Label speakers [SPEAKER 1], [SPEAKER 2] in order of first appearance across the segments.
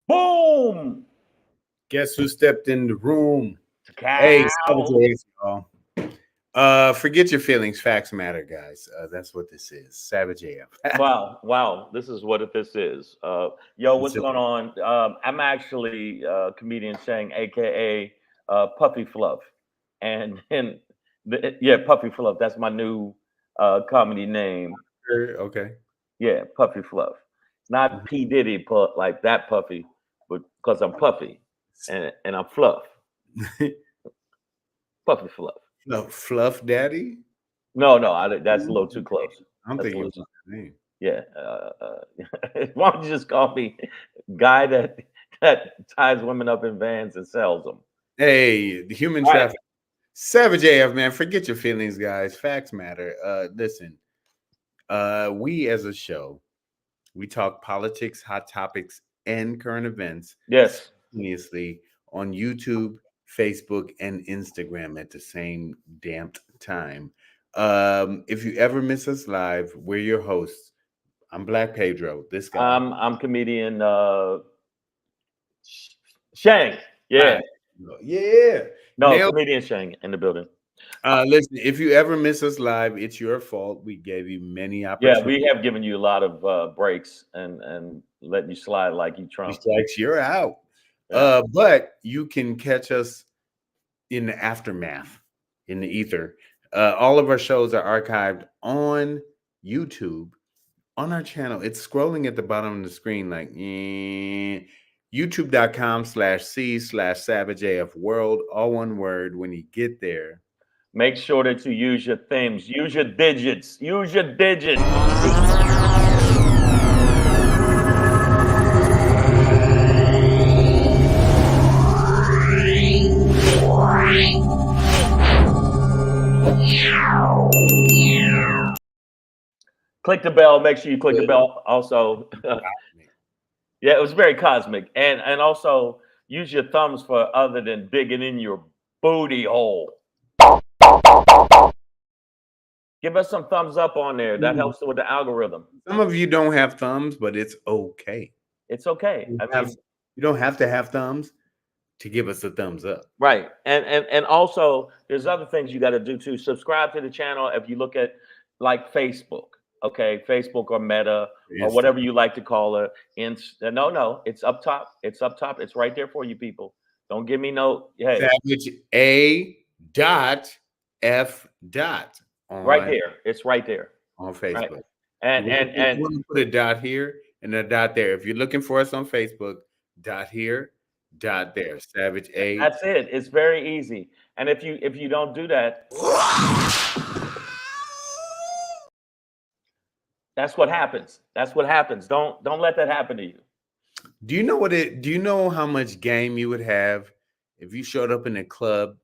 [SPEAKER 1] Boom!
[SPEAKER 2] Guess who stepped in the room? Hey,
[SPEAKER 1] Cow.
[SPEAKER 2] Savage, y'all. Forget your feelings. Facts matter, guys. That's what this is. Savage AF.
[SPEAKER 1] Wow, wow. This is what this is. Yo, what's
[SPEAKER 2] It's a-
[SPEAKER 1] going on? I'm actually comedian Shang, aka Puffy Fluff. And yeah, Puffy Fluff. That's my new comedy name.
[SPEAKER 2] okay.
[SPEAKER 1] Yeah, Puffy Fluff. Not P. Diddy like that Puffy, but because I'm Puffy and I'm Fluff. Puffy Fluff.
[SPEAKER 2] No, Fluff Daddy.
[SPEAKER 1] No, no, that's a little too close.
[SPEAKER 2] I'm
[SPEAKER 1] That's a
[SPEAKER 2] thinking
[SPEAKER 1] little
[SPEAKER 2] it
[SPEAKER 1] too.
[SPEAKER 2] was the name.
[SPEAKER 1] Yeah. Why don't you just call me guy that ties women up in vans and sells them?
[SPEAKER 2] Hey, the human
[SPEAKER 1] Right.
[SPEAKER 2] traffic. Savage AF, man. Forget your feelings, guys. Facts matter. Listen. We as a show, we talk politics, hot topics, and current events
[SPEAKER 1] Yes.
[SPEAKER 2] simultaneously on YouTube, Facebook, and Instagram at the same damn time. If you ever miss us live, we're your hosts. I'm Black Pedro. This guy.
[SPEAKER 1] I'm comedian Shang. Yeah.
[SPEAKER 2] Hi. Yeah.
[SPEAKER 1] No,
[SPEAKER 2] Nailed.
[SPEAKER 1] comedian Shang in the building.
[SPEAKER 2] Listen, if you ever miss us live, it's your fault. We gave you many
[SPEAKER 1] Yeah,
[SPEAKER 2] opportunities.
[SPEAKER 1] we have given you a lot of breaks and letting you slide like you Trump.
[SPEAKER 2] Strikes, you're out.
[SPEAKER 1] Yeah.
[SPEAKER 2] But you can catch us in the aftermath, in the ether. All of our shows are archived on YouTube on our channel. It's scrolling at the bottom of the screen like youtube.com/c/savage world, all one word. When you get there,
[SPEAKER 1] Make sure that you use your themes, use your digits, use your digits. Click the bell. Make sure you click the bell. Also, yeah, it was very cosmic, and also use your thumbs for other than digging in your booty hole. Give us some thumbs up on there. That helps with the algorithm.
[SPEAKER 2] some of you don't have thumbs, but it's okay.
[SPEAKER 1] It's okay. I mean,
[SPEAKER 2] You don't have to have thumbs to give us a thumbs up.
[SPEAKER 1] right. And also, there's other things you got to do too. Subscribe to the channel if you look at like Facebook. Okay, Facebook or Meta or whatever you like to call it. No, it's up top. It's up top. It's right there for you people. Don't give me no. Hey,
[SPEAKER 2] Savage A dot F dot on
[SPEAKER 1] right there. It's right there.
[SPEAKER 2] on
[SPEAKER 1] Right.
[SPEAKER 2] Facebook.
[SPEAKER 1] And
[SPEAKER 2] You want to put a dot here and a dot there. If you're looking for us on Facebook, dot here, dot there. Savage A.
[SPEAKER 1] that's it. It's very easy. And if you don't do that, that's what happens. That's what happens. Don't let that happen to you.
[SPEAKER 2] Do you know what it? Do you know how much game you would have if you showed up in a club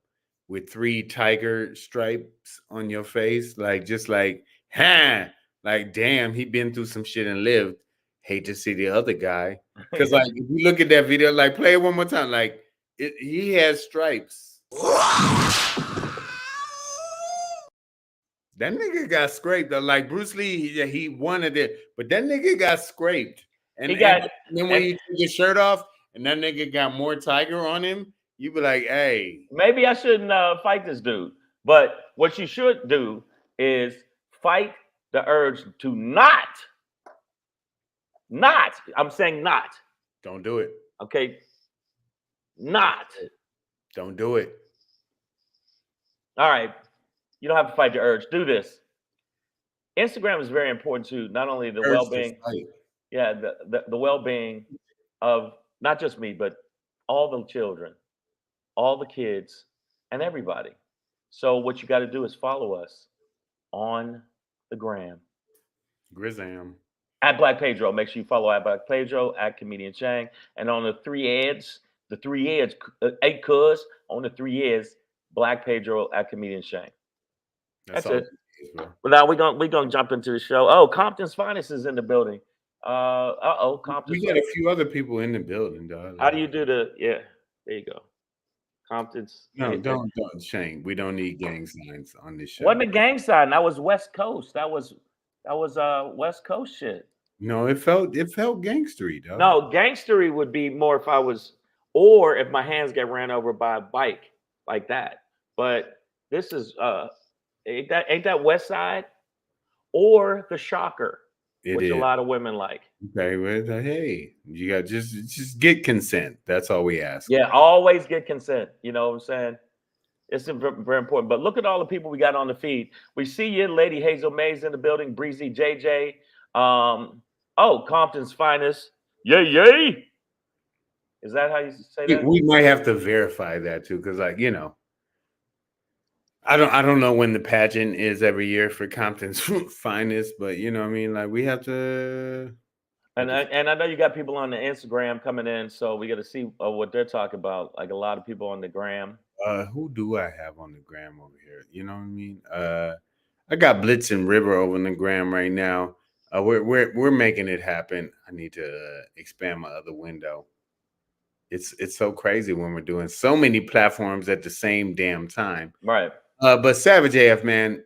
[SPEAKER 2] with 3 tiger stripes on your face, like just like, like damn, he been through some shit and lived. Hate to see the other guy because like if you look at that video, like play it one more time, like he has stripes. That nigga got scraped. Like Bruce Lee, he wanted it, but that nigga got scraped. And,
[SPEAKER 1] He got-
[SPEAKER 2] and then when you take his shirt off and that nigga got more tiger on him, you be like, hey.
[SPEAKER 1] Maybe I shouldn't fight this dude. But what you should do is fight the urge to not. I'm saying not.
[SPEAKER 2] Don't do it.
[SPEAKER 1] Okay. Not.
[SPEAKER 2] Don't do it.
[SPEAKER 1] All right. You don't have to fight the urge. Do this. Instagram is very important to not only the
[SPEAKER 2] Urge to
[SPEAKER 1] well-being,
[SPEAKER 2] fight.
[SPEAKER 1] yeah, the well-being of not just me, but all the children, all the kids, and everybody. So what you got to do is follow us on the gram
[SPEAKER 2] Grizzam.
[SPEAKER 1] at Black Pedro. Make sure you follow at Black Pedro, at Comedian Chang, and on the 3 ads, The 3 years, 8 cuz on the 3 years, Black Pedro at Comedian Shane. That's
[SPEAKER 2] all
[SPEAKER 1] it.
[SPEAKER 2] it is, bro.
[SPEAKER 1] Well, now we're gonna jump into the show. Oh, Compton's Finest is in the building. Compton's.
[SPEAKER 2] We got a few other people in the building, dog.
[SPEAKER 1] How do you do the? Yeah, there you go. Compton's.
[SPEAKER 2] No, don't Shane. We don't need gang signs on this show.
[SPEAKER 1] Wasn't a gang sign. That was West Coast. That was West Coast shit.
[SPEAKER 2] No, it felt gangstery, dog.
[SPEAKER 1] No, gangstery would be more if I was, or if my hands get ran over by a bike like that. But this is ain't that West Side or the Shocker, which a lot of women like.
[SPEAKER 2] Okay, well, hey, you got just get consent. That's all we ask.
[SPEAKER 1] Yeah, always get consent. You know what I'm saying? It's very important. But look at all the people we got on the feed. We see you, Lady Hazel Mays in the building, Breezy JJ. Compton's Finest. Yay, yay. Is that how you say that?
[SPEAKER 2] We might have to verify that too, because like, you know, I don't know when the pageant is every year for Compton's Finest, but you know what I mean? Like we have to.
[SPEAKER 1] And I know you got people on the Instagram coming in, so we got to see what they're talking about. Like a lot of people on the gram.
[SPEAKER 2] Who do I have on the gram over here? You know what I mean? I got Blitz and River over on the gram right now. We're making it happen. I need to expand my other window. It's so crazy when we're doing so many platforms at the same damn time.
[SPEAKER 1] Right.
[SPEAKER 2] But Savage AF, man,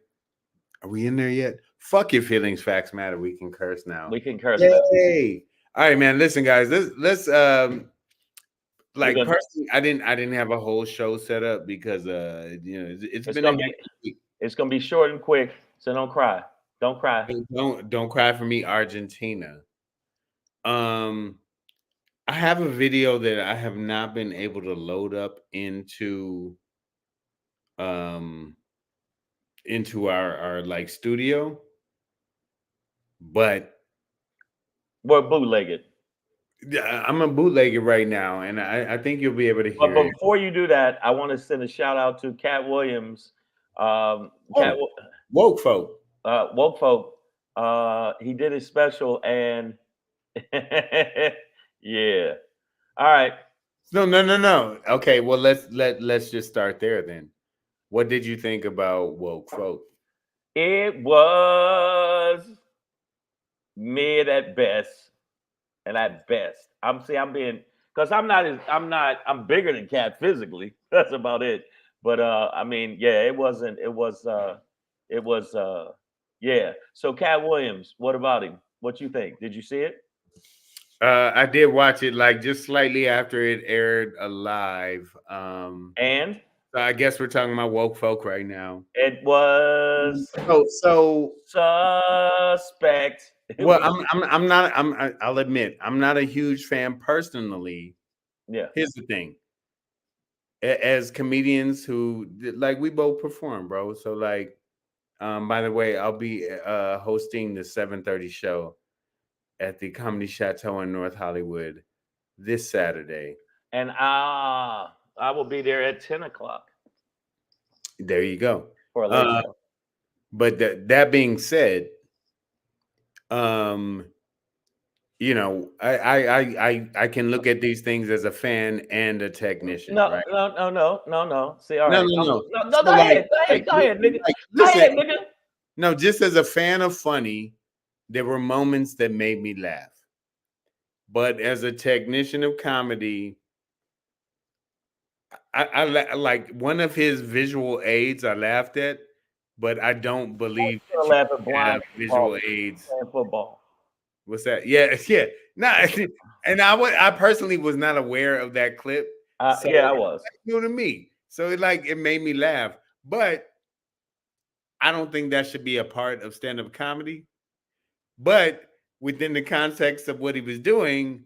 [SPEAKER 2] are we in there yet? Fuck your feelings, facts matter. We can curse now.
[SPEAKER 1] We can curse.
[SPEAKER 2] Hey, all right, man. Listen, guys. Let's like personally, I didn't have a whole show set up because you know it's been a week.
[SPEAKER 1] It's gonna be short and quick, so don't cry. Don't cry.
[SPEAKER 2] Don't cry for me, Argentina. I have a video that I have not been able to load up into our like studio, but
[SPEAKER 1] we're bootlegged.
[SPEAKER 2] Yeah, I'm a bootlegger right now, and I think you'll be able to hear.
[SPEAKER 1] But before you do that, I want to send a shout out to Cat Williams.
[SPEAKER 2] Woke folk.
[SPEAKER 1] Woke folk. He did his special, and yeah. All right.
[SPEAKER 2] No. Okay, well let's just start there then. What did you think about Woke folk?
[SPEAKER 1] It was mid at best. And at best, I'm bigger than Cat physically. That's about it. But I mean, yeah, it was yeah. So Cat Williams, what about him? What you think? Did you see it?
[SPEAKER 2] I did watch it like just slightly after it aired live.
[SPEAKER 1] And
[SPEAKER 2] so I guess we're talking about Woke folk right now.
[SPEAKER 1] It was
[SPEAKER 2] so
[SPEAKER 1] suspect.
[SPEAKER 2] Well, I'll admit I'm not a huge fan personally.
[SPEAKER 1] Yeah.
[SPEAKER 2] Here's the thing. As comedians who like we both perform, bro. So like, by the way, I'll be hosting the 7:30 show at the Comedy Chateau in North Hollywood this Saturday.
[SPEAKER 1] And I will be there at 10 o'clock.
[SPEAKER 2] There you go.
[SPEAKER 1] For a late show.
[SPEAKER 2] But that being said, you know, I can look at these things as a fan and a technician.
[SPEAKER 1] No. See, all right. No. Go ahead, nigga.
[SPEAKER 2] Listen, nigga. No, just as a fan of funny, there were moments that made me laugh. But as a technician of comedy, I like one of his visual aids I laughed at, but I don't believe visual aids.
[SPEAKER 1] Football.
[SPEAKER 2] What's that? Yeah. No, and I personally was not aware of that clip.
[SPEAKER 1] So yeah, I was.
[SPEAKER 2] New to me, so it made me laugh. But I don't think that should be a part of stand-up comedy. But within the context of what he was doing,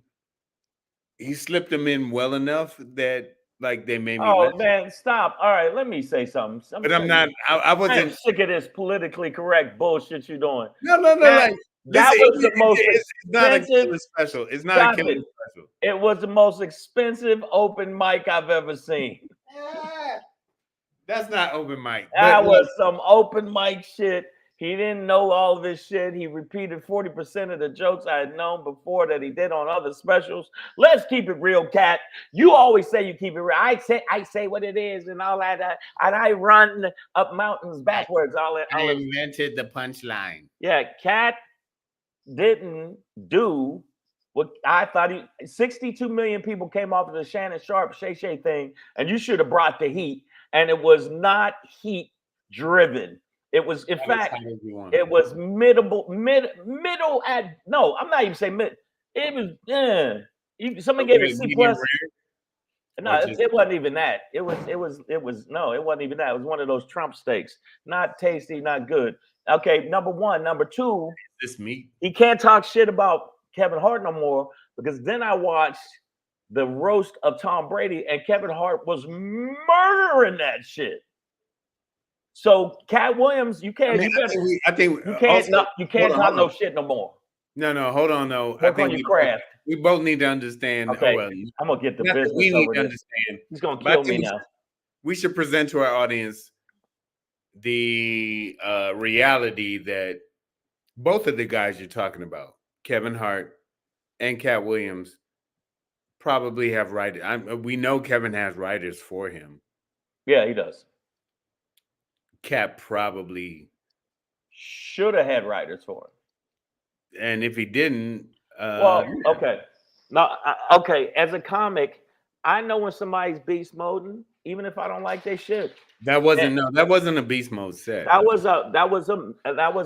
[SPEAKER 2] he slipped them in well enough that. Like they made me.
[SPEAKER 1] Oh man, stop! All right, let me say something.
[SPEAKER 2] But I'm not. I wasn't
[SPEAKER 1] sick of this politically correct bullshit you're doing.
[SPEAKER 2] No. Like,
[SPEAKER 1] that was the most.
[SPEAKER 2] It's not a killer special. It's not a killer special.
[SPEAKER 1] It was the most expensive open mic I've ever seen.
[SPEAKER 2] That's not open mic.
[SPEAKER 1] That was some open mic shit. He didn't know all of this shit. He repeated 40% of the jokes I had known before that he did on other specials. Let's keep it real, Cat. You always say you keep it real. I say what it is and all that. And I run up mountains backwards.
[SPEAKER 2] I invented the punchline.
[SPEAKER 1] Yeah, Cat didn't do what I thought 62 million people came off of the Shannon Sharpe Shay Shay thing, and you should have brought the heat. And it was not heat driven. It was, in fact, it was middle at no, I'm not even saying mid. It was somebody gave it C plus. No, it wasn't even that. It wasn't even that. It was one of those Trump steaks. Not tasty, not good. Okay, number one. Number two,
[SPEAKER 2] this meat.
[SPEAKER 1] He can't talk shit about Kevin Hart no more, because then I watched the roast of Tom Brady, and Kevin Hart was murdering that shit. So Cat Williams, you can't. I think you can't. You can't talk no shit no more.
[SPEAKER 2] No, hold on though.
[SPEAKER 1] Work on your craft.
[SPEAKER 2] We both need to understand.
[SPEAKER 1] Okay, I'm gonna get the business.
[SPEAKER 2] We need to understand.
[SPEAKER 1] He's gonna kill me now.
[SPEAKER 2] We should present to our audience the reality that both of the guys you're talking about, Kevin Hart and Cat Williams, probably have writers. We know Kevin has writers for him.
[SPEAKER 1] Yeah, he does.
[SPEAKER 2] Cat probably
[SPEAKER 1] should have had writers for him.
[SPEAKER 2] And if he didn't,
[SPEAKER 1] okay. Now, okay, as a comic, I know when somebody's beast moding, even if I don't like their shit.
[SPEAKER 2] That wasn't a beast mode set.
[SPEAKER 1] That was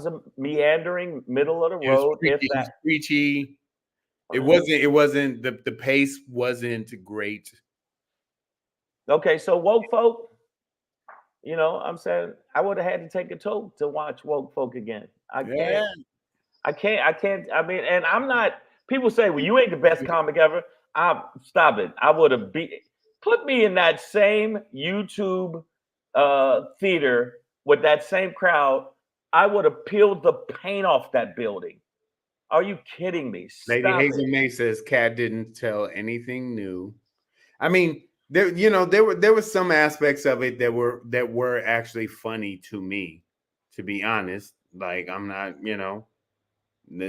[SPEAKER 1] a meandering middle of the road.
[SPEAKER 2] Preachy. It wasn't the pace wasn't great.
[SPEAKER 1] Okay, so woke folk, you know, I'm saying I would have had to take a toke to watch woke folk again. I can't. I mean, and I'm not. People say, "Well, you ain't the best comic ever." Stop it. I would have put me in that same YouTube theater with that same crowd. I would have peeled the paint off that building. Are you kidding me?
[SPEAKER 2] Lady Hazel May says Cat didn't tell anything new. I mean, there were some aspects of it that were actually funny to me, to be honest. Like, I'm not,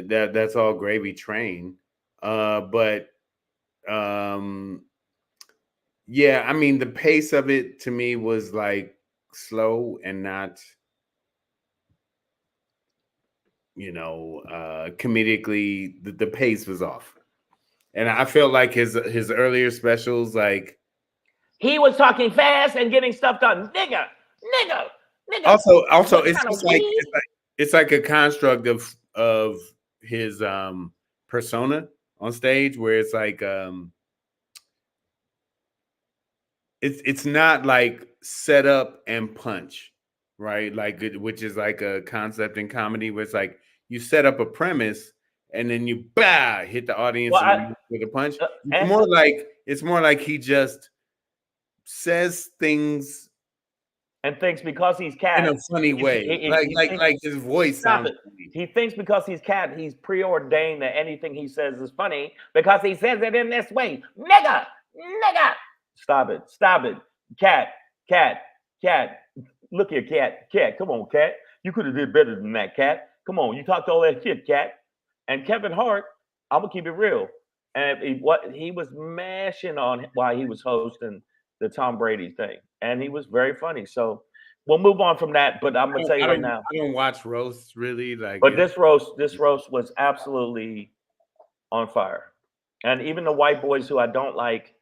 [SPEAKER 2] that's all gravy train. But yeah, I mean, the pace of it to me was like slow and not, comedically, the pace was off. And I felt like his earlier specials, like,
[SPEAKER 1] he was talking fast and getting stuff done. Nigga.
[SPEAKER 2] Also, it's like a construct of his persona on stage, where it's like it's not like set up and punch, right? Like, which is like a concept in comedy where it's like you set up a premise and then you hit the audience with a punch. It's more like he just says things
[SPEAKER 1] and thinks because he's Cat
[SPEAKER 2] in a funny way, like his voice sounds funny.
[SPEAKER 1] He thinks because he's Cat, he's preordained that anything he says is funny because he says it in this way. Nigga. Stop it. Cat. Look here, Cat. Come on, Cat. You could have did better than that, Cat. Come on, you talked all that shit, Cat. And Kevin Hart, I'm gonna keep it real. And he was mashing on while he was hosting the Tom Brady thing, and he was very funny. So we'll move on from that. But I'm gonna tell you right now,
[SPEAKER 2] I don't watch roasts really, like.
[SPEAKER 1] But this roast was absolutely on fire, and even the white boys who I don't like.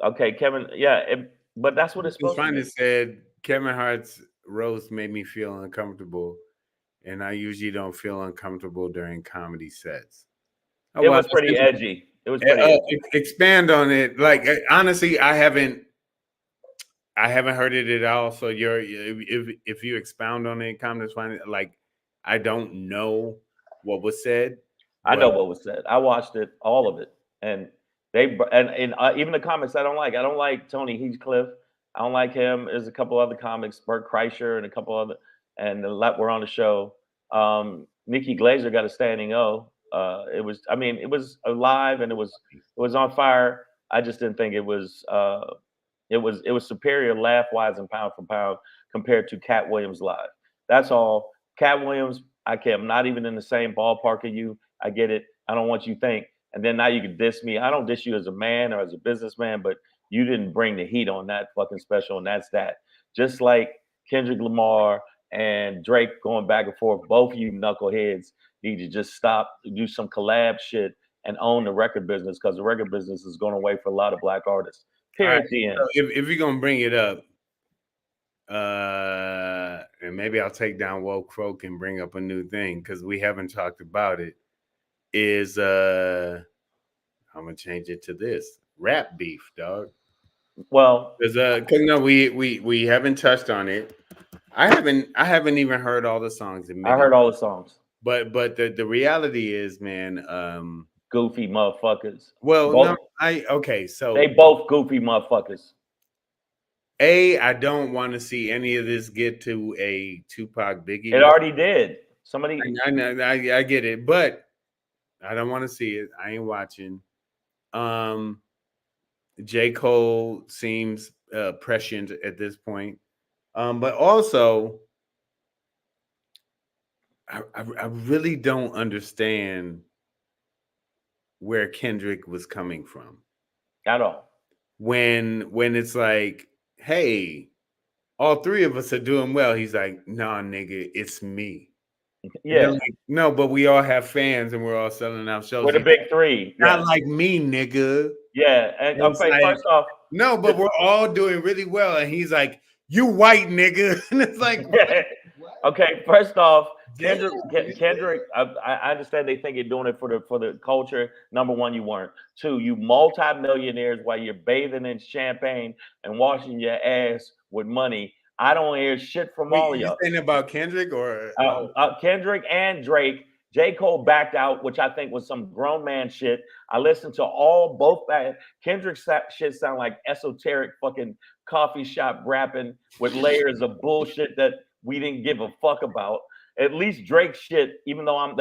[SPEAKER 1] Okay, Kevin. Yeah, but that's what it's supposed to be.
[SPEAKER 2] Said Kevin Hart's roast made me feel uncomfortable, and I usually don't feel uncomfortable during comedy sets.
[SPEAKER 1] It was pretty edgy. It was pretty edgy.
[SPEAKER 2] Expand on it. Like, honestly, I haven't heard it at all. So if you expound on it, comments fine. Like, I don't know what was said.
[SPEAKER 1] I know what was said. I watched it, all of it, and even the comics I don't like. I don't like Tony Hinchcliffe. I don't like him. There's a couple other comics, Bert Kreischer and a couple other, and a lot were on the show. Nikki Glazer got a standing O. It was alive and it was on fire. I just didn't think it was superior laugh wise and pound for pound. compared to Cat Williams live. That's all. Cat Williams, I'm not even in the same ballpark of you. I get it. I don't want you to think. And then now you can diss me. I don't diss you as a man or as a businessman, but you didn't bring the heat on that fucking special, and that's that. Just like Kendrick Lamar and Drake going back and forth, both of you knuckleheads need to just stop, do some collab shit, and own the record business, because the record business is going away for a lot of black artists. Period.
[SPEAKER 2] Right, so if you're gonna bring it up, and maybe I'll take down Woke Croak and bring up a new thing because we haven't talked about it. Is I'm gonna change it to this rap beef, dog.
[SPEAKER 1] Well,
[SPEAKER 2] because no, we haven't touched on it. I haven't even heard all the songs.
[SPEAKER 1] I heard all the songs.
[SPEAKER 2] But the reality is, man,
[SPEAKER 1] goofy motherfuckers.
[SPEAKER 2] Well,
[SPEAKER 1] both,
[SPEAKER 2] so
[SPEAKER 1] they both goofy motherfuckers.
[SPEAKER 2] I don't want to see any of this get to a Tupac Biggie.
[SPEAKER 1] It already did. Somebody,
[SPEAKER 2] I get it, but I don't want to see it. I ain't watching. J. Cole seems prescient at this point, but also I really don't understand where Kendrick was coming from
[SPEAKER 1] at all.
[SPEAKER 2] When it's like, hey, all three of us are doing well. He's like, nah, nigga, it's me.
[SPEAKER 1] Yeah.
[SPEAKER 2] Like, no, but we all have fans and we're all selling out shows.
[SPEAKER 1] We're the big three.
[SPEAKER 2] Not like me, nigga.
[SPEAKER 1] Yeah. And okay, first off.
[SPEAKER 2] No, but we're all doing really well. And he's like, you white nigga. And it's like,
[SPEAKER 1] okay, first off, Kendrick, I understand they think you're doing it for the culture. Number one, you weren't. Two, you multi-millionaires while you're bathing in champagne and washing your ass with money. I don't hear shit from all of y'all.
[SPEAKER 2] You saying about Kendrick or
[SPEAKER 1] Kendrick and Drake? J. Cole backed out, which I think was some grown man shit. I listened to both. Kendrick shit sound like esoteric fucking coffee shop rapping with layers of bullshit that we didn't give a fuck about. At least Drake shit, even though I'm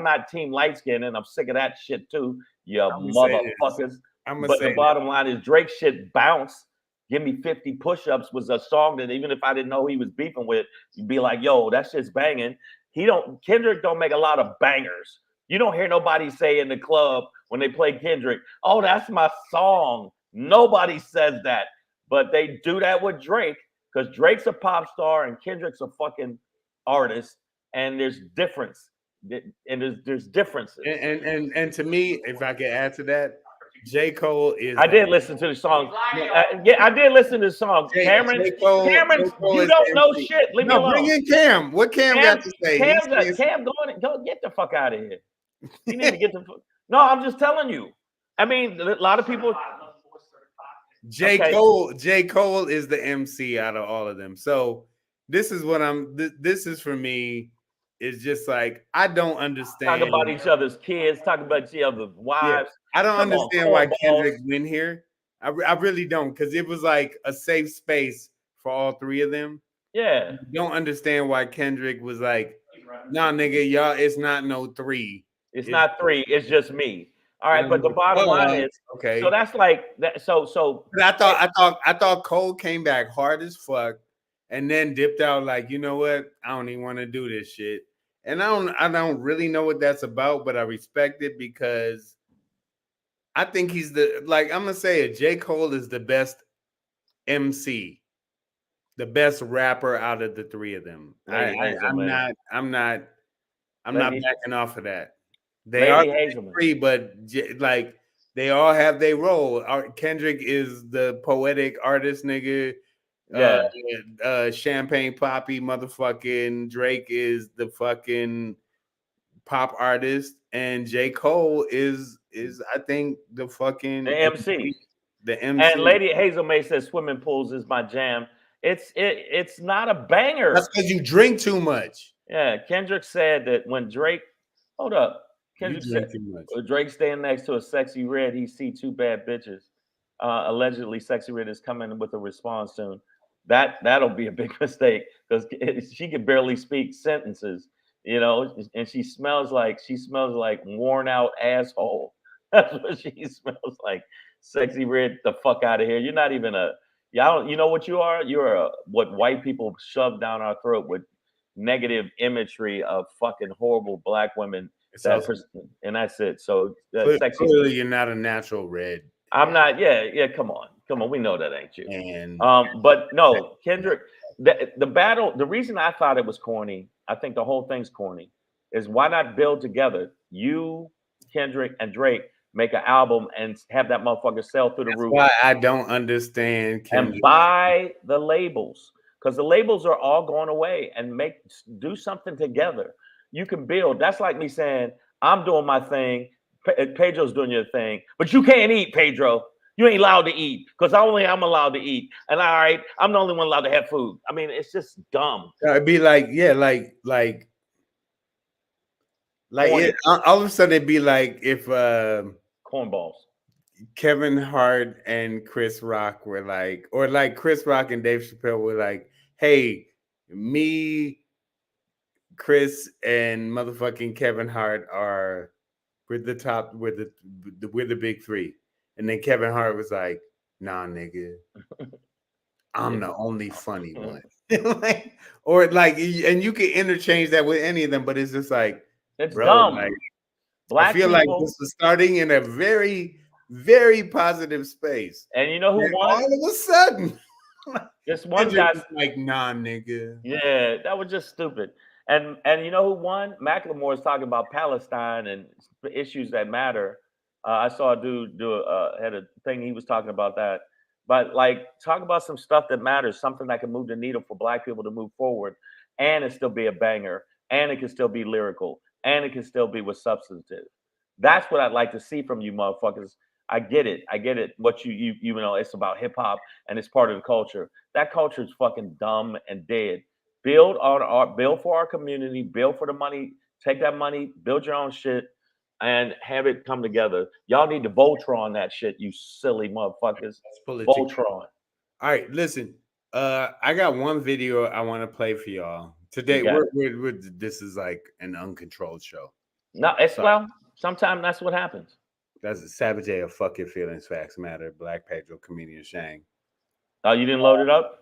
[SPEAKER 1] not team light skin and I'm sick of that shit too, you motherfuckers. But the bottom line is Drake shit bounce. Give Me 50 Push-Ups was a song that even if I didn't know he was beefing with, you'd be like, yo, that shit's banging. Kendrick don't make a lot of bangers. You don't hear nobody say in the club when they play Kendrick, oh, that's my song. Nobody says that. But they do that with Drake because Drake's a pop star and Kendrick's a fucking artist. And there's difference. And there's differences.
[SPEAKER 2] And to me, if I could add to that, J. Cole is.
[SPEAKER 1] I did listen to the song. Yeah, I did listen to the song. Cameron, you don't know shit. Leave me alone.
[SPEAKER 2] Bring in Cam. What Cam got to say?
[SPEAKER 1] Cam, go get the fuck out of here. You need to get the fuck. No, I'm just telling you. I mean, a lot of people.
[SPEAKER 2] J. Cole is the MC out of all of them. So this is what this is for me. It's just like I don't understand.
[SPEAKER 1] Talk about each other's kids. Talk about each other's wives.
[SPEAKER 2] Yeah. I don't understand why Kendrick went here. I really don't, because it was like a safe space for all three of them.
[SPEAKER 1] Yeah.
[SPEAKER 2] I don't understand why Kendrick was like, nah, nigga, y'all, it's not no three.
[SPEAKER 1] It's not three. It's just me. All right, but the bottom line is okay. So that's like that. So.
[SPEAKER 2] But I thought Cole came back hard as fuck, and then dipped out like, you know what? I don't even want to do this shit. And I don't really know what that's about, but I respect it because I think he's I'm gonna say it. J. Cole is the best MC, the best rapper out of the three of them. I'm not backing off of that. They are three, but like they all have their role. Kendrick is the poetic artist, nigga.
[SPEAKER 1] Yeah.
[SPEAKER 2] Champagne Poppy, motherfucking Drake is the fucking pop artist, and J. Cole is I think the
[SPEAKER 1] MC.
[SPEAKER 2] The MC.
[SPEAKER 1] And Lady Hazel May says swimming pools is my jam. It's not a banger.
[SPEAKER 2] That's because you drink too much.
[SPEAKER 1] Yeah, Kendrick said that when Drake, hold up, Kendrick said Drake standing next to a Sexy Red, he see two bad bitches. Allegedly, Sexy Red is coming with a response soon. That'll be a big mistake because she can barely speak sentences, you know, and she smells like worn out asshole. That's what she smells like. Sexy Red, the fuck out of here. You're not even Y'all, you know what you are? You're what white people shove down our throat with negative imagery of fucking horrible black women.
[SPEAKER 2] So
[SPEAKER 1] And that's it. So sexy.
[SPEAKER 2] clearly, you're not a natural red.
[SPEAKER 1] I'm not. Yeah, yeah. Come on, come on. We know that ain't you.
[SPEAKER 2] And
[SPEAKER 1] But no, Kendrick. The battle. The reason I thought it was corny, I think the whole thing's corny, is why not build together? You, Kendrick, and Drake make an album and have that motherfucker sell through the roof.
[SPEAKER 2] why I don't understand
[SPEAKER 1] And buy the labels, because the labels are all going away, and do something together. You can build. That's like me saying I'm doing my thing, Pedro's doing your thing, but you can't eat, Pedro. You ain't allowed to eat because I'm allowed to eat, and all right, I'm the only one allowed to have food. I mean, it's just dumb.
[SPEAKER 2] It'd be like, yeah, like all of a sudden it'd be like if
[SPEAKER 1] cornballs.
[SPEAKER 2] Kevin Hart and Chris Rock were like, or like Chris Rock and Dave Chappelle were like, hey, me, Chris, and motherfucking Kevin Hart we're the big three. And then Kevin Hart was like, nah, nigga, I'm the only funny one. Or like, and you can interchange that with any of them, but it's just like,
[SPEAKER 1] it's
[SPEAKER 2] bro,
[SPEAKER 1] dumb.
[SPEAKER 2] Like,
[SPEAKER 1] Black
[SPEAKER 2] I feel
[SPEAKER 1] people,
[SPEAKER 2] like this is starting in a very, very positive space.
[SPEAKER 1] And you know who won?
[SPEAKER 2] All of a sudden,
[SPEAKER 1] this one guy
[SPEAKER 2] like, nah, nigga.
[SPEAKER 1] Yeah, that was just stupid. And you know who won? Macklemore is talking about Palestine and issues that matter. I saw a dude had a thing. He was talking about that. But like, talk about some stuff that matters, something that can move the needle for Black people to move forward, and it still be a banger, and it can still be lyrical, and it can still be with substantive. That's what I'd like to see from you, motherfuckers. I get it. I get it. What you know, it's about hip hop and it's part of the culture. That culture is fucking dumb and dead. Build for our community, build for the money, take that money, build your own shit, and have it come together. Y'all need to Voltron that shit, you silly motherfuckers. Voltron.
[SPEAKER 2] All right, listen. I got one video I want to play for y'all today. This is like an uncontrolled show.
[SPEAKER 1] No, well, sometimes that's what happens.
[SPEAKER 2] That's a Savage A of Fuck Your Feelings, Facts Matter, Black Pedro, comedian Shang.
[SPEAKER 1] Oh, you didn't load it up?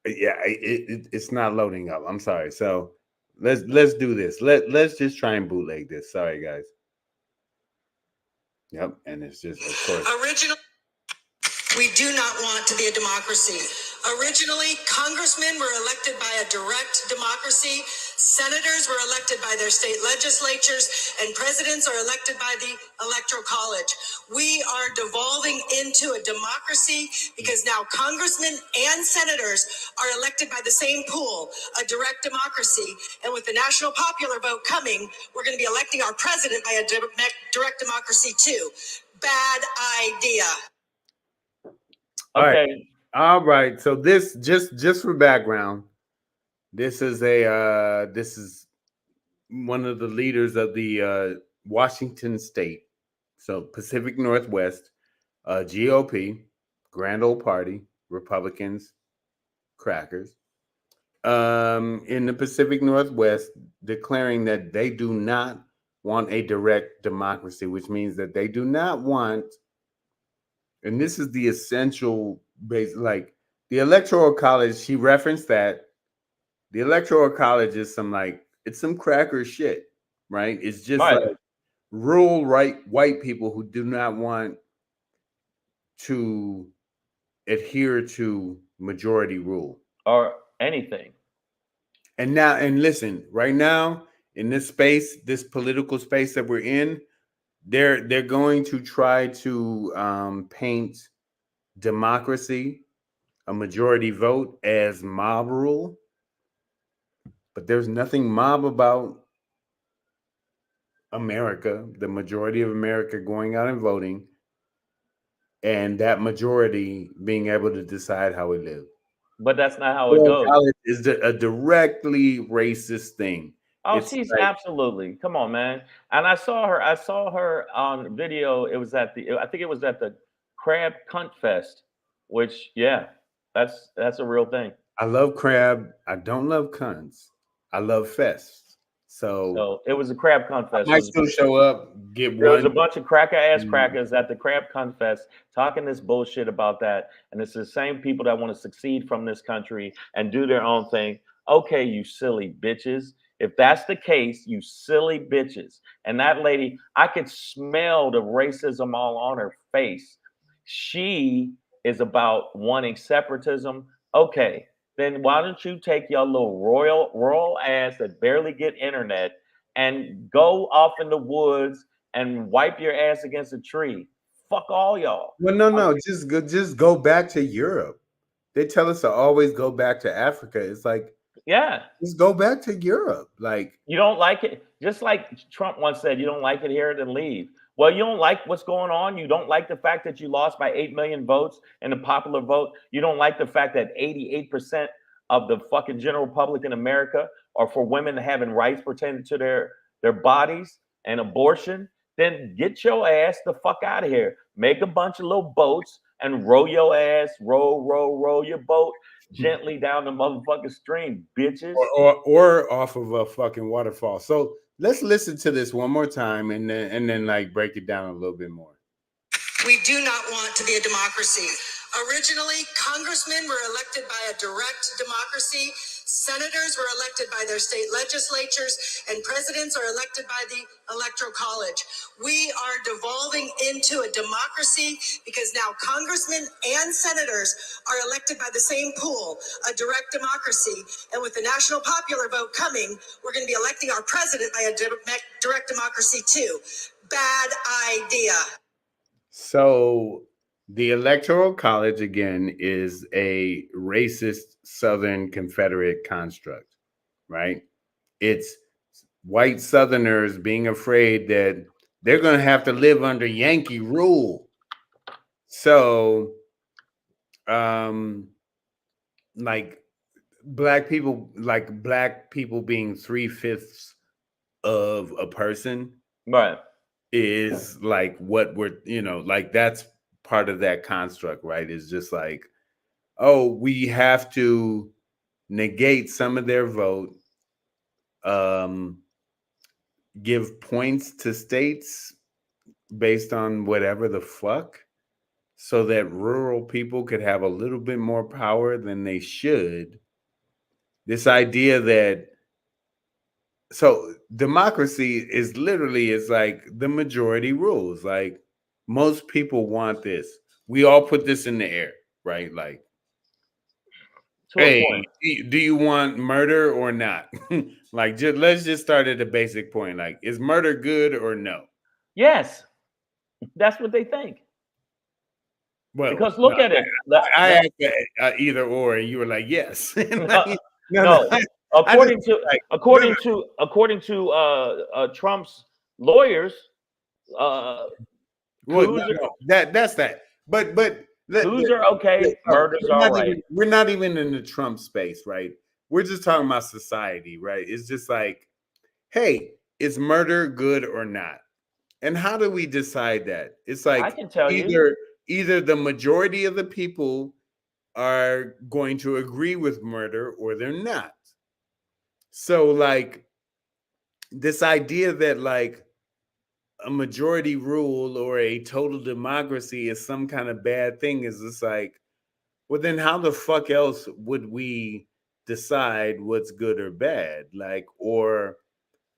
[SPEAKER 2] Yeah, it's not loading up. I'm sorry. So let's do this. Let's just try and bootleg this. Sorry, guys. Yep, and it's just, of course.
[SPEAKER 3] Originally, we do not want to be a democracy. Originally, congressmen were elected by a direct democracy, senators were elected by their state legislatures, and presidents are elected by the Electoral College. We are devolving into a democracy because now congressmen and senators are elected by the same pool, a direct democracy. And with the national popular vote coming, we're going to be electing our president by a direct democracy too. Bad idea.
[SPEAKER 1] Okay.
[SPEAKER 2] All right. So this just for background, this is one of the leaders of the Washington State, so Pacific Northwest, GOP, Grand Old Party, Republicans, crackers, in the Pacific Northwest, declaring that they do not want a direct democracy, which means that they do not want. And this is the essential base, like the Electoral College. She referenced that the Electoral College is it's some cracker shit, right? It's just like rural white people who do not want to adhere to majority rule
[SPEAKER 1] or anything.
[SPEAKER 2] And listen, right now in this space, this political space that we're in, they're going to try to paint democracy, a majority vote, as mob rule, but there's nothing mob about America, the majority of America going out and voting, and that majority being able to decide how we live.
[SPEAKER 1] But that's not how it goes.
[SPEAKER 2] It's a directly racist thing.
[SPEAKER 1] Oh, she's absolutely. Come on, man. And I saw her on video. I think it was at the Crab Cunt Fest, which, yeah, that's a real thing.
[SPEAKER 2] I love crab. I don't love cunts. I love fests. So
[SPEAKER 1] it was a crab confest.
[SPEAKER 2] I might still show up, get
[SPEAKER 1] There was a
[SPEAKER 2] one.
[SPEAKER 1] bunch of cracker ass crackers at the crab confest talking this bullshit about that. And it's the same people that want to succeed from this country and do their own thing. Okay, you silly bitches. If that's the case, you silly bitches. And that lady, I could smell the racism all on her face. She is about wanting separatism. Okay, then why don't you take your little royal ass that barely get internet and go off in the woods and wipe your ass against a tree? Fuck all y'all.
[SPEAKER 2] Well, no, just go back to Europe. They tell us to always go back to Africa. It's like,
[SPEAKER 1] Yeah.
[SPEAKER 2] just go back to Europe. Like,
[SPEAKER 1] You don't like it, just like Trump once said, you don't like it here, then leave. Well, you don't like what's going on. You don't like the fact that you lost by 8 million votes in the popular vote. You don't like the fact that 88% of the fucking general public in America are for women having rights pertaining to their bodies and abortion. Then get your ass the fuck out of here. Make a bunch of little boats and row your ass, row your boat gently down the motherfucking stream, bitches.
[SPEAKER 2] or off of a fucking waterfall. So let's listen to this one more time and then like break it down a little bit more.
[SPEAKER 3] We do not want to be a democracy. Originally, congressmen were elected by a direct democracy, senators were elected by their state legislatures, and presidents are elected by the Electoral College. We are devolving into a democracy because now congressmen and senators are elected by the same pool, a direct democracy. And with the national popular vote coming, we're going to be electing our president by a direct democracy too. Bad idea.
[SPEAKER 2] So the Electoral College, again, is a racist Southern Confederate construct, right? It's white Southerners being afraid that they're going to have to live under Yankee rule. So, like black people being 3/5 of a person,
[SPEAKER 1] Right.
[SPEAKER 2] is like what we're, like that's part of that construct, right? Is just like, oh, we have to negate some of their vote, give points to states based on whatever the fuck, so that rural people could have a little bit more power than they should. This idea that, so democracy is like the majority rules. Like, most people want this. We all put this in the air, right? Like, hey, do you want murder or not? Like, let's just start at the basic point. Like, is murder good or no?
[SPEAKER 1] Yes, that's what they think.
[SPEAKER 2] Well,
[SPEAKER 1] because look at it.
[SPEAKER 2] I asked either or, and you were like, yes.
[SPEAKER 1] No. According to Trump's lawyers,
[SPEAKER 2] that's that. But
[SPEAKER 1] coups are okay, murders are all right.
[SPEAKER 2] We're not even in the Trump space, right? We're just talking about society, right? It's just like, hey, is murder good or not? And how do we decide that? It's like,
[SPEAKER 1] I can tell
[SPEAKER 2] either the majority of the people are going to agree with murder or they're not. So, like, this idea that like a majority rule or a total democracy is some kind of bad thing is just like, well, then how the fuck else would we decide what's good or bad? Like, or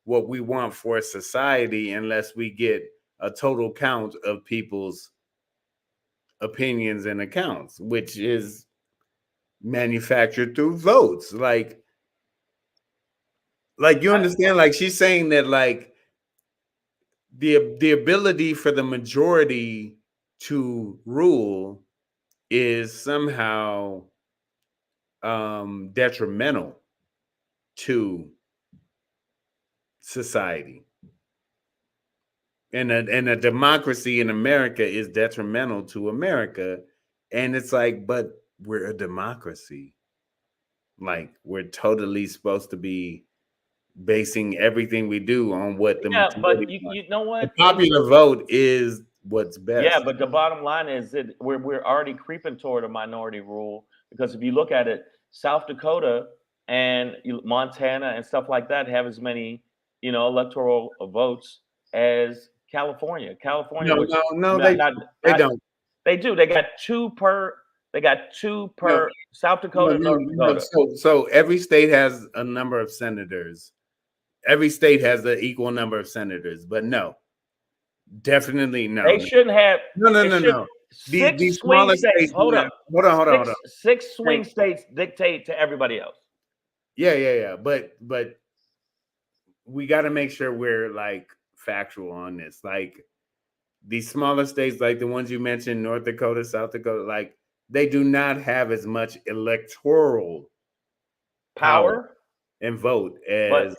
[SPEAKER 2] what we want for a society, unless we get a total count of people's opinions and accounts, which is manufactured through votes. Like you understand, like she's saying that like the ability for the majority to rule is somehow detrimental to society. And a democracy in America is detrimental to America. And it's like, but we're a democracy. Like, we're totally supposed to be basing everything we do on what the
[SPEAKER 1] but you know what?
[SPEAKER 2] The popular vote is what's best.
[SPEAKER 1] Yeah, but the bottom line is that we're already creeping toward a minority rule, because if you look at it, South Dakota and Montana and stuff like that have as many electoral votes as California. California, which
[SPEAKER 2] No,
[SPEAKER 1] they
[SPEAKER 2] don't.
[SPEAKER 1] They do. They got two per. They got two per. South Dakota, North Dakota.
[SPEAKER 2] So every state has a number of senators. Every state has the equal number of senators, but no, definitely no.
[SPEAKER 1] They shouldn't have.
[SPEAKER 2] No.
[SPEAKER 1] Six swing states. Hold on. Six swing states dictate to everybody else.
[SPEAKER 2] Yeah. But we got to make sure we're like factual on this. Like these smaller states, like the ones you mentioned, North Dakota, South Dakota, like they do not have as much electoral power and vote as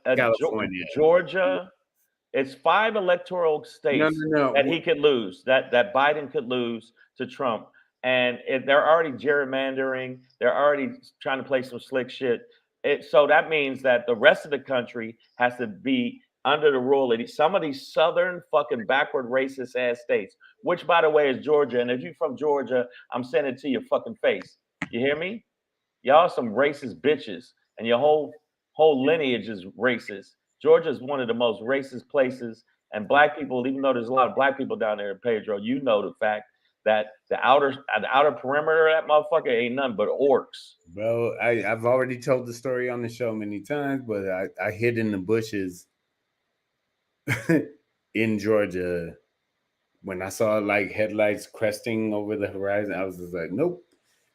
[SPEAKER 2] California.
[SPEAKER 1] Georgia, it's 5 electoral states that he could lose, that Biden could lose to Trump. And they're already gerrymandering. They're already trying to play some slick shit. So that means that the rest of the country has to be under the rule of some of these southern fucking backward racist ass states, which by the way is Georgia. And if you're from Georgia, I'm sending it to your fucking face. You hear me? Y'all some racist bitches, and your whole lineage is racist. Georgia is one of the most racist places, and black people, even though there's a lot of black people down there in Pedro, you know the fact that the outer perimeter of that motherfucker ain't nothing but orcs.
[SPEAKER 2] Bro, I've already told the story on the show many times, but I hid in the bushes in Georgia when I saw like headlights cresting over the horizon. I was just like, nope.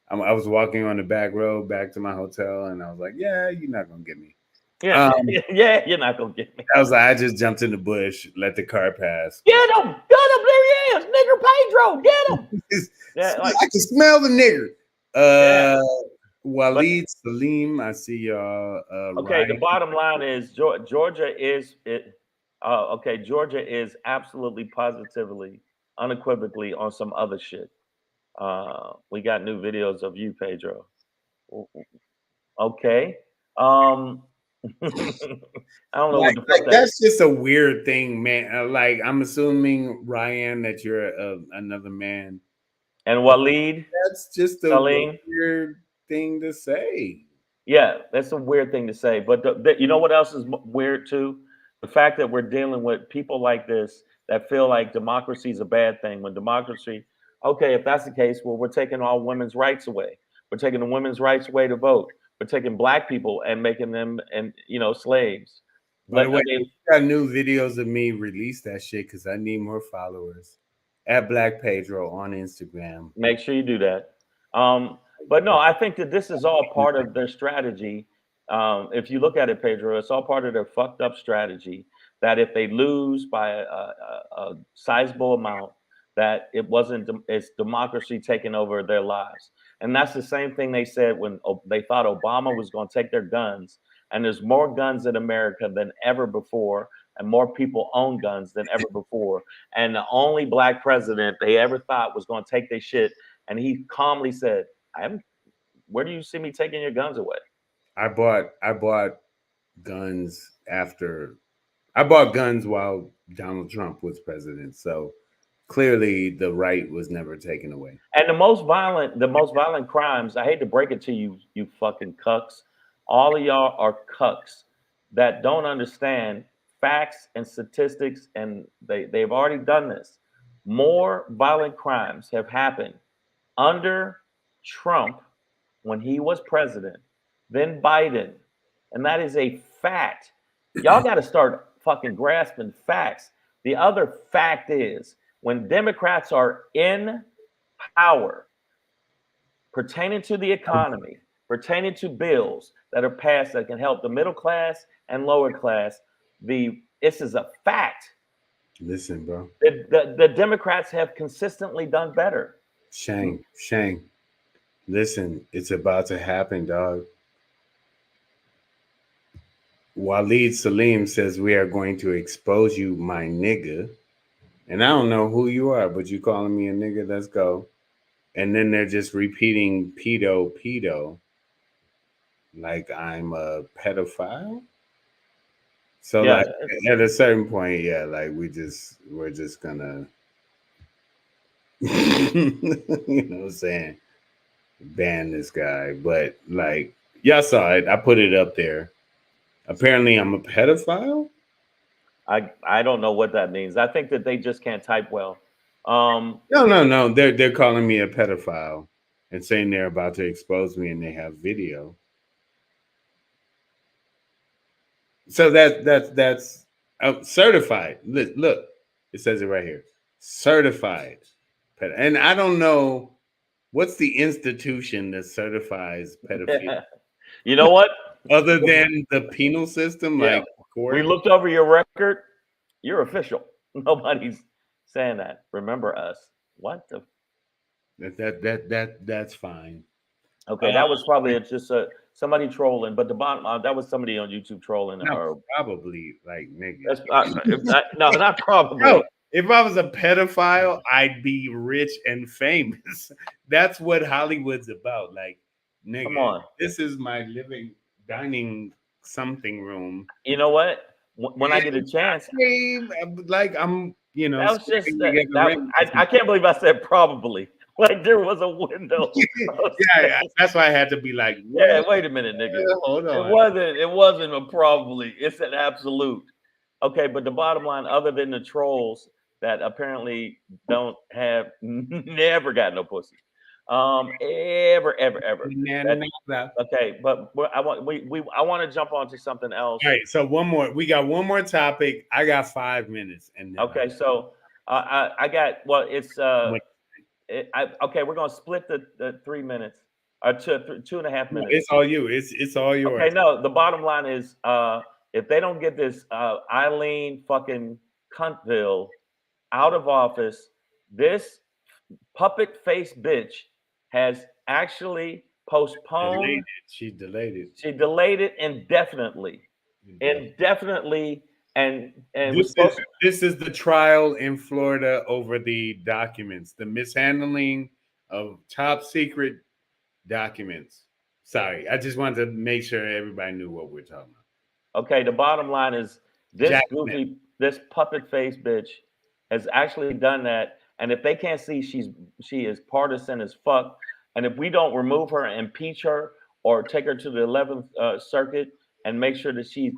[SPEAKER 2] I was walking on the back road back to my hotel, and I was like, yeah, you're not gonna get me.
[SPEAKER 1] Yeah, you're not gonna get me.
[SPEAKER 2] I was like, I just jumped in the bush, let the car pass.
[SPEAKER 1] Get him! There he is, nigger Pedro. Get him!
[SPEAKER 2] I can smell the nigger. Waleed Salim, I see y'all.
[SPEAKER 1] Okay,
[SPEAKER 2] right.
[SPEAKER 1] The bottom line is Georgia is Georgia is absolutely, positively, unequivocally on some other shit. We got new videos of you, Pedro. Okay. I don't know what the fuck
[SPEAKER 2] that's just a weird thing, man. Like I'm assuming, Ryan, that you're another man.
[SPEAKER 1] And Waleed,
[SPEAKER 2] that's just a weird thing to say.
[SPEAKER 1] Yeah, that's a weird thing to say. But you know what else is weird too? The fact that we're dealing with people like this that feel like democracy is a bad thing. When democracy, okay, if that's the case, well, we're taking all women's rights away. We're taking the women's rights away to vote. We're taking black people and making them slaves.
[SPEAKER 2] By the way, got new videos of me release that shit because I need more followers at Black Pedro on Instagram.
[SPEAKER 1] Make sure you do that. But no, I think that this is all part of their strategy. If you look at it, Pedro, it's all part of their fucked up strategy that if they lose by a sizable amount, that it's democracy taking over their lives. And that's the same thing they said when they thought Obama was going to take their guns. And there's more guns in America than ever before, and more people own guns than ever before. And the only black president they ever thought was going to take their shit, and he calmly said, where do you see me taking your guns away?
[SPEAKER 2] I bought guns I bought guns while Donald Trump was president. So clearly the right was never taken away.
[SPEAKER 1] And the most violent crimes, I hate to break it to you, you fucking cucks. All of y'all are cucks that don't understand facts and statistics, and they've already done this. More violent crimes have happened under Trump when he was president than Biden. And that is a fact. Y'all got to start fucking grasping facts. The other fact is when Democrats are in power pertaining to the economy, pertaining to bills that are passed that can help the middle class and lower class, this is a fact.
[SPEAKER 2] Listen, bro.
[SPEAKER 1] The Democrats have consistently done better.
[SPEAKER 2] Shane. Listen, it's about to happen, dog. Waleed Salim says we are going to expose you, my nigga. And I don't know who you are, but you calling me a nigga, let's go. And then they're just repeating pedo, like I'm a pedophile. So yeah, like at a certain point, yeah, like we're just gonna you know what I'm saying, ban this guy. But like y'all saw it, I put it up there. Apparently, I'm a pedophile.
[SPEAKER 1] I don't know what that means. I think that they just can't type well.
[SPEAKER 2] No. They're calling me a pedophile and saying they're about to expose me, and they have video. So that's certified. Look, it says it right here. Certified. And I don't know what's the institution that certifies pedophilia.
[SPEAKER 1] You know what?
[SPEAKER 2] Other than the penal system,
[SPEAKER 1] Yeah.
[SPEAKER 2] like court.
[SPEAKER 1] We looked over your record. You're official. Nobody's saying that. Remember us. What the?
[SPEAKER 2] That's fine.
[SPEAKER 1] Okay, that was probably just somebody trolling, but the bottom that was somebody on YouTube trolling.
[SPEAKER 2] No,
[SPEAKER 1] or
[SPEAKER 2] probably like nigga.
[SPEAKER 1] that's no, not probably.
[SPEAKER 2] No, if I was a pedophile, I'd be rich and famous. That's what Hollywood's about. Like, nigga,
[SPEAKER 1] Come on.
[SPEAKER 2] this is my dining something room.
[SPEAKER 1] You know what? When I get a chance,
[SPEAKER 2] like I'm, you know,
[SPEAKER 1] that was just I can't believe I said probably. Like there was a window.
[SPEAKER 2] Yeah, that's why I had to be like, what?
[SPEAKER 1] Yeah, wait a minute, nigga.
[SPEAKER 2] Hold on.
[SPEAKER 1] It wasn't a probably. It's an absolute. Okay, but the bottom line, other than the trolls that apparently don't have never got no pussy. Ever. Okay, but I want to jump on to something else.
[SPEAKER 2] All right, so we got one more topic. I got 5 minutes, and
[SPEAKER 1] okay, so I got it's okay, we're gonna split the 3 minutes or 2.5 minutes.
[SPEAKER 2] It's all you. It's all yours.
[SPEAKER 1] Okay, no. The bottom line is, if they don't get this Eileen fucking Cuntville out of office, this puppet face bitch has actually postponed.
[SPEAKER 2] She delayed it.
[SPEAKER 1] She delayed it indefinitely. And
[SPEAKER 2] this is the trial in Florida over the documents, the mishandling of top secret documents. Sorry, I just wanted to make sure everybody knew what we're talking about.
[SPEAKER 1] Okay, the bottom line is this puppet face bitch has actually done that. And if they can't see she is partisan as fuck, and if we don't remove her, impeach her, or take her to the 11th Circuit and make sure that she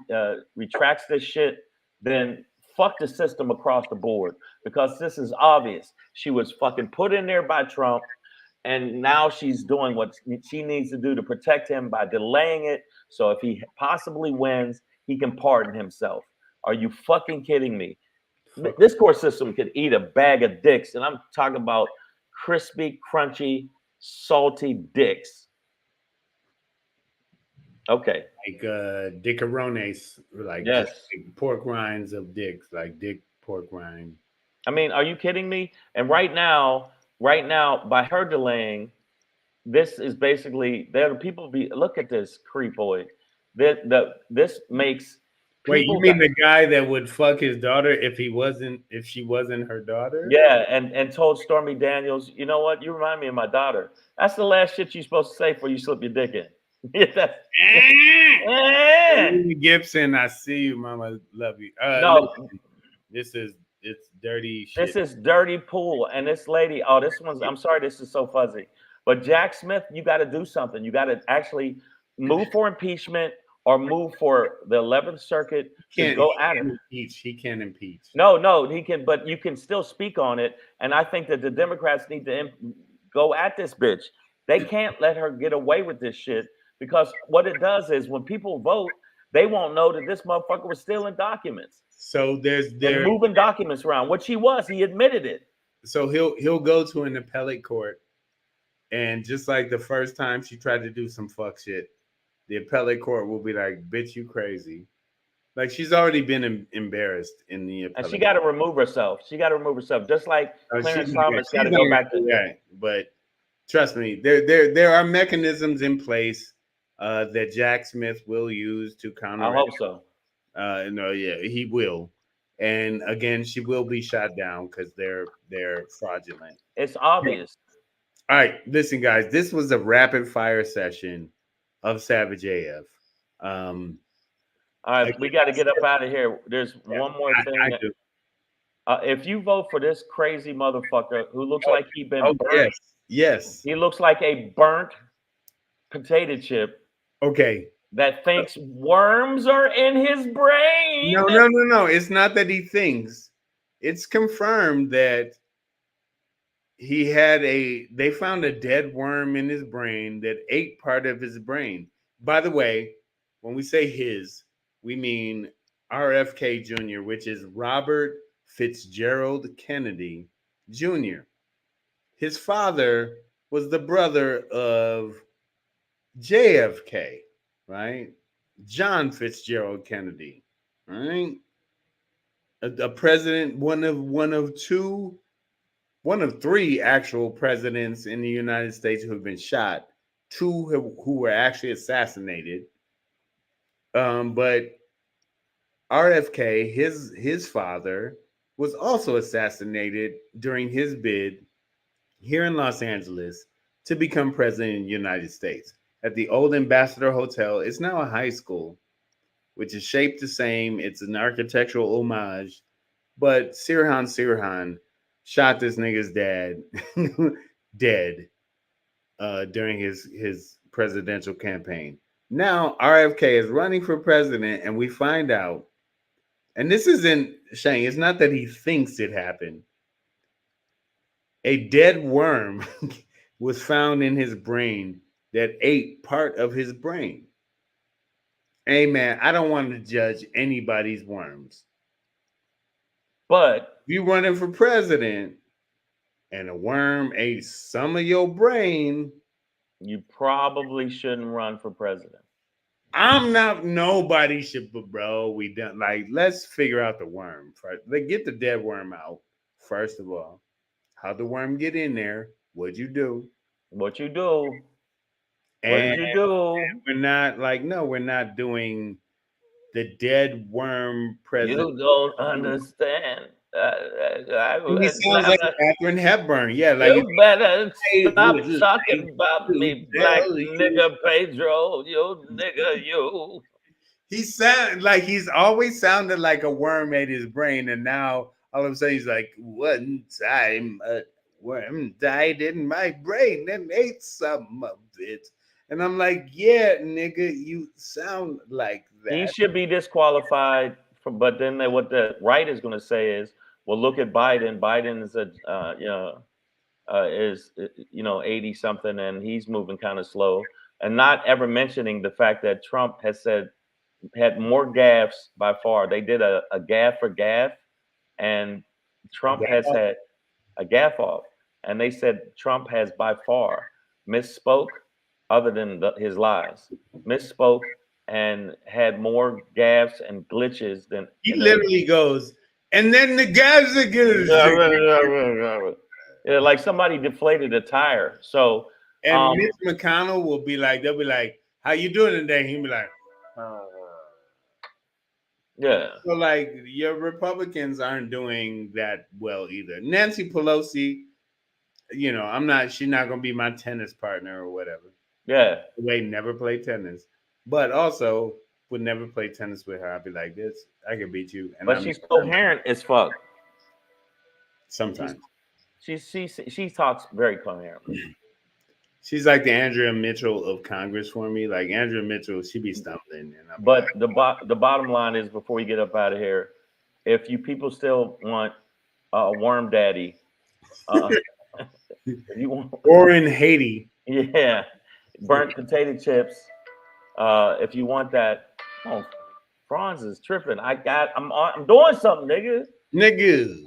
[SPEAKER 1] retracts this shit, then fuck the system across the board, because this is obvious. She was fucking put in there by Trump, and now she's doing what she needs to do to protect him by delaying it. So if he possibly wins, he can pardon himself. Are you fucking kidding me? This court system could eat a bag of dicks, and I'm talking about crispy, crunchy, salty dicks. Okay.
[SPEAKER 2] Like dickarones, like
[SPEAKER 1] yes,
[SPEAKER 2] like pork rinds of dicks, like dick pork rind.
[SPEAKER 1] I mean, are you kidding me? And right now, by her delaying, this is basically there. People look at this creepoid. This makes.
[SPEAKER 2] Wait, you mean the guy that would fuck his daughter if she wasn't her daughter?
[SPEAKER 1] Yeah, and told Stormy Daniels, you know what? You remind me of my daughter. That's the last shit you're supposed to say before you slip your dick in.
[SPEAKER 2] Gibson, I see you, mama. Love you.
[SPEAKER 1] No,
[SPEAKER 2] it's dirty shit.
[SPEAKER 1] This is dirty pool. And this lady, I'm sorry, this is so fuzzy. But Jack Smith, you got to do something. You got to actually move for impeachment or move for the 11th Circuit to go at him.
[SPEAKER 2] He can't impeach.
[SPEAKER 1] No, he can, but you can still speak on it. And I think that the Democrats need to go at this bitch. They can't let her get away with this shit, because what it does is when people vote, they won't know that this motherfucker was stealing documents.
[SPEAKER 2] So they're
[SPEAKER 1] moving documents around, which he admitted it.
[SPEAKER 2] So he'll go to an appellate court, and just like the first time she tried to do some fuck shit, the appellate court will be like, bitch, you crazy. Like, she's already been embarrassed in the appellate
[SPEAKER 1] and she got to remove herself. Just like Clarence Thomas got to go back to
[SPEAKER 2] that. But trust me, there are mechanisms in place that Jack Smith will use to counter.
[SPEAKER 1] I hope so.
[SPEAKER 2] No, yeah, he will. And again, she will be shot down because they're fraudulent.
[SPEAKER 1] It's obvious.
[SPEAKER 2] All right, listen, guys. This was a rapid fire session of Savage AF. All
[SPEAKER 1] right, we got to get up out of here. There's one more thing. I do. If you vote for this crazy motherfucker who looks like he's been burnt,
[SPEAKER 2] yes,
[SPEAKER 1] he looks like a burnt potato chip.
[SPEAKER 2] Okay,
[SPEAKER 1] that thinks worms are in his brain.
[SPEAKER 2] No. It's not that he thinks. It's confirmed that they found a dead worm in his brain that ate part of his brain. By the way, when we say his, we mean RFK Jr., which is Robert Fitzgerald Kennedy Jr. His father was the brother of JFK, right? John Fitzgerald Kennedy, right? A president, one of three actual presidents in the United States who have been shot, two who were actually assassinated. But RFK, his father, was also assassinated during his bid here in Los Angeles to become president of the United States at the old Ambassador Hotel. It's now a high school, which is shaped the same. It's an architectural homage, but Sirhan shot this nigga's dad dead during his presidential campaign. Now RFK is running for president, and we find out, and this isn't Shane, it's not that he thinks it happened. A dead worm was found in his brain that ate part of his brain. Hey man, I don't want to judge anybody's worms.
[SPEAKER 1] But
[SPEAKER 2] if you running for president and a worm ate some of your brain,
[SPEAKER 1] you probably shouldn't run for president.
[SPEAKER 2] I'm not. Nobody should, but bro, we done. Like, let's figure out the worm first. Like, get the dead worm out first of all. How'd the worm get in there? What'd you do?
[SPEAKER 1] What you do? What did you do?
[SPEAKER 2] We're not like, no, we're not doing the dead worm president.
[SPEAKER 1] You don't understand.
[SPEAKER 2] He sounds like Katharine Hepburn. Yeah, like
[SPEAKER 1] you better stop talking about me, black nigga Pedro. You nigga, you.
[SPEAKER 2] He sound like he's always sounded like a worm ate his brain, and now all of a sudden he's like, one time a worm died in my brain and ate some of it. And I'm like, yeah, nigga, you sound like that.
[SPEAKER 1] He should be disqualified. But then what the right is going to say is, well, look at Biden. Biden is is 80 something, and he's moving kind of slow, and not ever mentioning the fact that Trump has had more gaffes by far. They did a gaffe for gaffe, and Trump has had a gaffe off, and they said Trump has by far misspoke, other than his lies, misspoke and had more gaffes and glitches than
[SPEAKER 2] he literally goes. And then the guys are good.
[SPEAKER 1] Yeah, like somebody deflated a tire. So
[SPEAKER 2] and Mitch McConnell will be like, they'll be like, "How you doing today?" He'll be like,
[SPEAKER 1] yeah.
[SPEAKER 2] So like your Republicans aren't doing that well either. Nancy Pelosi, she's not gonna be my tennis partner or whatever.
[SPEAKER 1] Yeah.
[SPEAKER 2] They never play tennis, but also would never play tennis with her. I'd be like, this, I can beat you.
[SPEAKER 1] But she's coherent as fuck.
[SPEAKER 2] Sometimes.
[SPEAKER 1] She talks very coherently.
[SPEAKER 2] She's like the Andrea Mitchell of Congress for me. Like Andrea Mitchell, she be stumbling.
[SPEAKER 1] But the bottom line is, before we get up out of here, if you people still want a worm daddy, if you want,
[SPEAKER 2] or in Haiti,
[SPEAKER 1] yeah, burnt potato chips. If you want that, Franz is tripping. I'm doing something, nigga.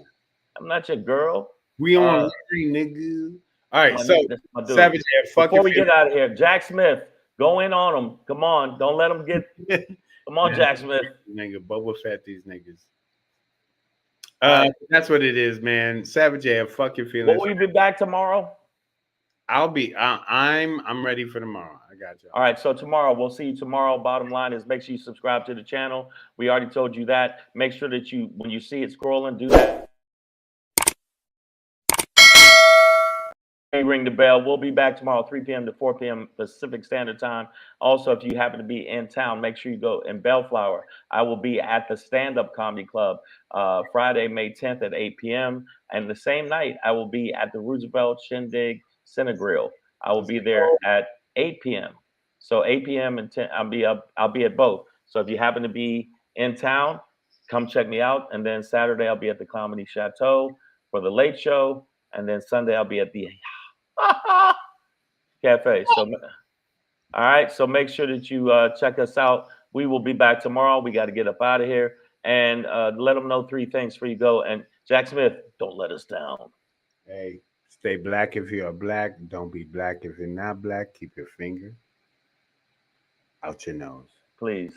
[SPEAKER 1] I'm not your girl.
[SPEAKER 2] We on nigga. All right, so Savage Air,
[SPEAKER 1] before we get out of here, Jack Smith, go in on him. Come on, don't let him get. Come on, Jack Smith.
[SPEAKER 2] Nigga, Boba Fett these niggas. That's what it is, man. Savage Air, fuck your feelings.
[SPEAKER 1] Will we be back tomorrow?
[SPEAKER 2] I'm ready for tomorrow. I got you.
[SPEAKER 1] All right, so tomorrow, we'll see you tomorrow. Bottom line is, make sure you subscribe to the channel. We already told you that. Make sure that when you see it scrolling, do that. Ring the bell. We'll be back tomorrow, 3 p.m. to 4 p.m. Pacific Standard Time. Also, if you happen to be in town, make sure you go in Bellflower. I will be at the Stand Up Comedy Club Friday, May 10th at 8 p.m. And the same night, I will be at the Roosevelt Shindig Cinegrill. I will be there at 8 p.m. So 8 p.m. and 10, I'll be at both. So if you happen to be in town, come check me out. And then Saturday I'll be at the Comedy Chateau for the late show, and then Sunday I'll be at the Cafe. So all right, so make sure that you check us out. We will be back tomorrow. We got to get up out of here, and let them know 3 things before you go. And Jack Smith, don't let us down.
[SPEAKER 2] Hey, stay black if you're black. Don't be black if you're not black. Keep your finger out your nose.
[SPEAKER 1] Please.